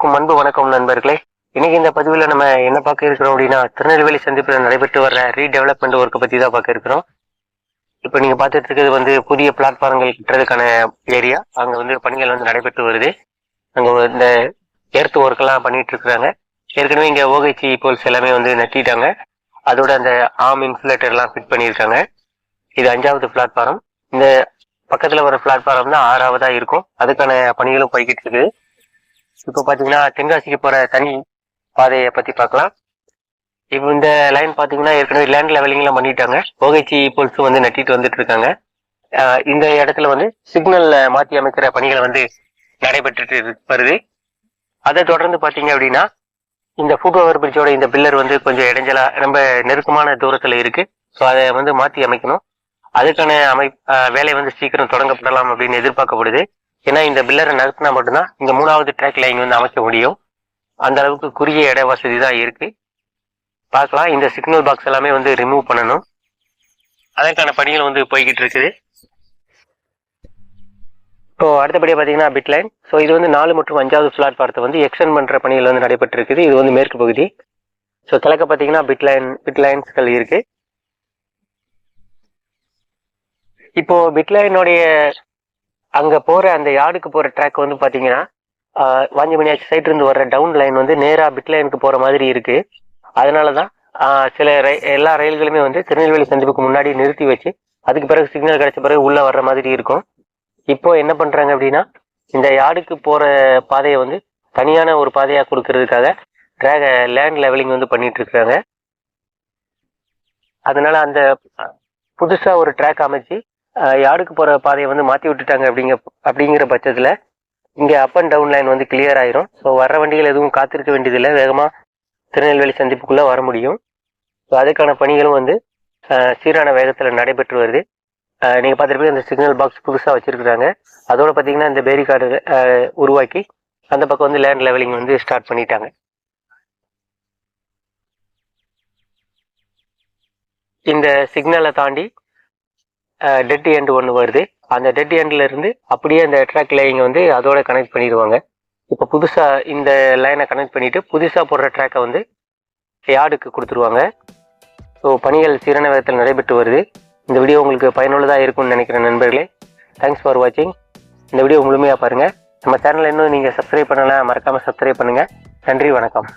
அனைவருக்கும் அன்பு வணக்கம் நண்பர்களே. இன்னைக்கு இந்த பதிவில் நம்ம என்ன பார்க்க இருக்கிறோம் அப்படின்னா, திருநெல்வேலி சந்திப்பில் நடைபெற்று வர்ற ரீடெவலப்மெண்ட் ஒர்க்கை பற்றி தான் பார்க்க இருக்கிறோம். இப்போ நீங்கள் பார்த்துட்டு இருக்கிறது வந்து புதிய பிளாட்ஃபார்ம்கள் கட்டுறதுக்கான ஏரியா. அங்கே வந்து பணிகள் வந்து நடைபெற்று வருது. அங்கே இந்த எர்த் ஒர்க்கெல்லாம் பண்ணிட்டு இருக்கிறாங்க. ஏற்கனவே இங்கே ஓகைச்சி போல்ஸ் எல்லாமே வந்து நட்டிட்டாங்க. அதோட அந்த ஆர்ம் இன்சுலேட்டர்லாம் ஃபிட் பண்ணியிருக்காங்க. இது 5வது பிளாட்ஃபார்ம். இந்த பக்கத்தில் வர பிளாட்ஃபார்ம் தான் 6வதாக இருக்கும். அதுக்கான பணிகளும் போய்கிட்டு இருக்குது. இப்போ பார்த்தீங்கன்னா தென்காசிக்கு போகிற தனி பாதையை பற்றி பார்க்கலாம். இப்போ இந்த லைன் பார்த்தீங்கன்னா ஏற்கனவே லேண்ட் லெவலிங்லாம் பண்ணிட்டாங்க. ஓகைச்சி போல்ஸும் வந்து நட்டிட்டு வந்துட்டு இருக்காங்க. இந்த இடத்துல வந்து சிக்னல் மாற்றி அமைக்கிற பணிகளை வந்து நடைபெற்றுட்டு வருது. அதை தொடர்ந்து பார்த்தீங்க அப்படின்னா இந்த ஃபுட் ஓவர் பிரிட்ஜோட இந்த பில்லர் வந்து கொஞ்சம் இடைஞ்சலா ரொம்ப நெருக்கமான தூரத்தில் இருக்கு. ஸோ அதை வந்து மாற்றி அமைக்கணும். அதுக்கான வேலை வந்து சீக்கிரம் தொடங்கப்படலாம் அப்படின்னு எதிர்பார்க்கப்படுது. ஏன்னா இந்த பில்லரை நகர்த்தினா மட்டும்தான் இந்த 3வது ட்ராக் லைன் வந்து அமைக்க முடியும். அந்த அளவுக்கு குறுகிய இட வசதி தான் இருக்கு. பார்க்கலாம். இந்த சிக்னல் பாக்ஸ் எல்லாமே வந்து ரிமூவ் பண்ணணும். அதற்கான பணிகள் வந்து போய்கிட்டு இருக்குது. இப்போ அடுத்தபடியாக பார்த்தீங்கன்னா பிட் லைன். ஸோ இது வந்து 4 மற்றும் 5வது பிளாட்ஃபாரத்தை வந்து எக்ஸ்டெண்ட் பண்ணுற பணிகள் வந்து நடைபெற்று இருக்குது. இது வந்து மேற்கு பகுதி. ஸோ கிழக்க பார்த்தீங்கன்னா பிட் லைன்ஸ்கள் இருக்கு. இப்போ பிட் லைனுடைய அங்கே போகிற அந்த யார்டுக்கு போகிற ட்ராக் வந்து பார்த்தீங்கன்னா வாஞ்சிமணியாச்சி சைட் இருந்து வர்ற டவுன் லைன் வந்து நேராக பிட் லைனுக்கு போகிற மாதிரி இருக்கு. அதனால தான் சில எல்லா ரயில்களுமே வந்து திருநெல்வேலி சந்திப்புக்கு முன்னாடி நிறுத்தி வச்சு அதுக்கு பிறகு சிக்னல் கிடைச்ச பிறகு உள்ளே வர்ற மாதிரி இருக்கும். இப்போ என்ன பண்ணுறாங்க அப்படின்னா இந்த யார்டுக்கு போகிற பாதையை வந்து தனியான ஒரு பாதையாக கொடுக்கறதுக்காக லேண்ட் லெவலிங் வந்து பண்ணிட்டு இருக்காங்க. அதனால அந்த புதுசாக ஒரு ட்ராக் அமைச்சு யார்டுக்கு போகிற பாதையை வந்து மாற்றி விட்டுட்டாங்க அப்படிங்கிற பட்சத்தில் இங்கே அப் அண்ட் டவுன் லைன் வந்து கிளியர் ஆயிரும். ஸோ வர்ற வண்டிகள் எதுவும் காத்திருக்க வேண்டியதில்லை, வேகமாக திருநெல்வேலி சந்திப்புக்குள்ளே வர முடியும். ஸோ அதுக்கான பணிகளும் வந்து சீரான வேகத்தில் நடைபெற்று வருது. நீங்கள் பார்த்துருப்பீங்க இந்த சிக்னல் பாக்ஸ் புதுசாக வச்சுருக்குறாங்க. அதோட பார்த்தீங்கன்னா இந்த பேரிகார்டு உருவாக்கி அந்த பக்கம் வந்து லேண்ட் லெவலிங் வந்து ஸ்டார்ட் பண்ணிட்டாங்க. இந்த சிக்னலை தாண்டி டெட் எண்ட் ஒன்று வருது. அந்த டெட் எண்ட்ல இருந்து அப்படியே அந்த ட்ராக் லைன் வந்து அதோட கனெக்ட் பண்ணிடுவாங்க. இப்போ புதுசாக இந்த லைனை கனெக்ட் பண்ணிட்டு புதுசாக போடுற ட்ராக்கை வந்து யார்டுக்கு கொடுத்துருவாங்க. ஸோ பணிகள் சீரான வேகத்தில் நடைபெற்று வருது. இந்த வீடியோ உங்களுக்கு பயனுள்ளதாக இருக்கும்னு நினைக்கிறேன் நண்பர்களே. தேங்க்ஸ் ஃபார் வாட்சிங். இந்த வீடியோ முழுமையாக பாருங்கள். நம்ம சேனலை இன்னும் நீங்கள் சப்ஸ்கிரைப் பண்ணலாம், மறக்காமல் சப்ஸ்கிரைப் பண்ணுங்கள். நன்றி, வணக்கம்.